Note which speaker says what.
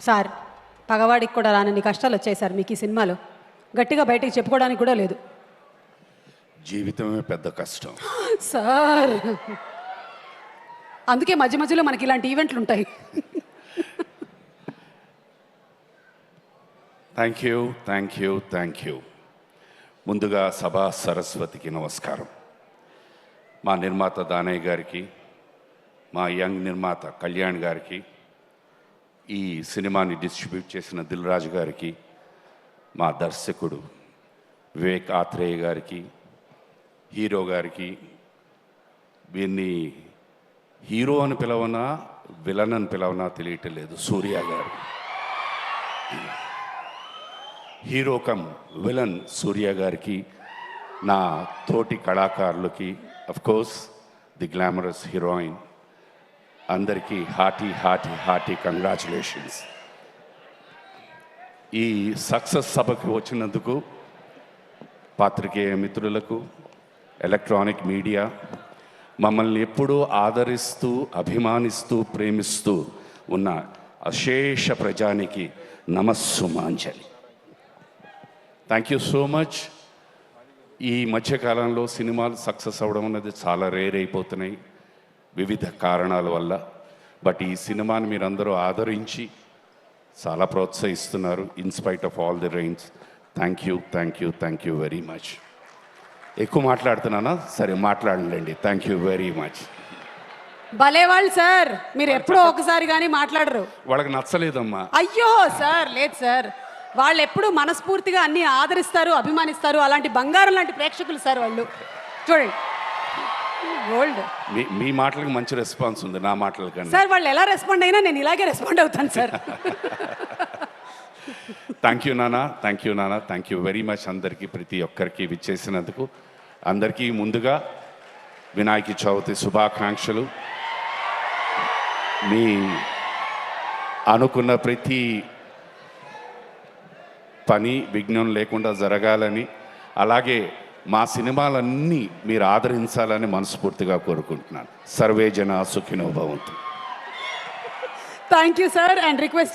Speaker 1: Sir పగవాడికి కూడా రానన్ని కష్టాలు వచ్చాయి సార్ మీకు ఈ సినిమాలో. గట్టిగా బయటికి చెప్పుకోవడానికి కూడా లేదు.
Speaker 2: జీవితమే పెద్ద కష్టం
Speaker 1: సార్. అందుకే మధ్య మధ్యలో మనకి ఇలాంటి ఈవెంట్లు ఉంటాయి.
Speaker 2: Thank you, thank you, thank you. ముందుగా సభా సరస్వతికి నమస్కారం. మా నిర్మాత దానయ్య గారికి, మా యంగ్ నిర్మాత కళ్యాణ్ గారికి, ఈ సినిమాని డిస్ట్రిబ్యూట్ చేసిన దిల్ రాజు గారికి, మా దర్శకుడు వివేక్ ఆత్రేయ గారికి, హీరో గారికి, వీరిని హీరో అని పిలవనా విలన్ అని పిలవనా తెలియటం లేదు, సూర్య గారు. హీరో కమ్ విలన్ సూర్య గారికి, నా తోటి కళాకారులకి, కోర్స్ ది గ్లామరస్ హీరోయిన్ అందరికీ హార్టీ హార్టీ హార్టీ కంగ్రాచులేషన్స్. ఈ సక్సెస్ సభకు వచ్చినందుకు పాత్రికేయ మిత్రులకు, ఎలక్ట్రానిక్ మీడియా, మమ్మల్ని ఎప్పుడూ ఆదరిస్తూ అభిమానిస్తూ ప్రేమిస్తూ ఉన్న అశేష ప్రజానికి నమస్సుమాంజలి. Thank you so much. ఈ మధ్యకాలంలో సినిమాలు సక్సెస్ అవ్వడం అన్నది చాలా రేర్ అయిపోతున్నాయి వివిధ కారణాల వల్ల. బట్ ఈ సినిమాని మీరందరూ ఆదరించి చాలా ప్రోత్సహిస్తున్నారు, in spite of all the rains. Thank you, thank you, thank you very much. ఎక్కువ మాట్లాడుతున్నానా? సరే మాట్లాడండి. Thank you very much.
Speaker 1: భలేవాళ్ళు సార్, మీరు ఎప్పుడో ఒకసారి కానీ మాట్లాడరు.
Speaker 2: వాళ్ళకి నచ్చలేదమ్మా.
Speaker 1: అయ్యో సార్, లేదు సార్, వాళ్ళు ఎప్పుడు మనస్ఫూర్తిగా అన్ని ఆదరిస్తారు, అభిమానిస్తారు. అలాంటి బంగారం లాంటి ప్రేక్షకులు సార్ వాళ్ళు. చూడండి గోల్డ్.
Speaker 2: మీ మాటలకు మంచి రెస్పాన్స్ ఉంది, నా మాటల కన్నా.
Speaker 1: సార్ వాళ్ళు ఎలా రెస్పాండ్ అయినా నేను ఇలాగే రెస్పాండ్ అవుతాను సార్.
Speaker 2: థ్యాంక్ యూ నానా, థ్యాంక్ యూ నానా, థ్యాంక్ యూ వెరీ మచ్. అందరికీ, ప్రతి ఒక్కరికి విచ్చేసినందుకు అందరికీ ముందుగా వినాయక చవితి శుభాకాంక్షలు. మీ అనుకున్న ప్రతి పని విఘ్నం లేకుండా జరగాలని, అలాగే మా సినిమాలన్నీ మీరు ఆదరించాలని మనస్ఫూర్తిగా కోరుకుంటున్నాను. సర్వే జన సుఖినో భవంతు.
Speaker 1: Thank you sir. And request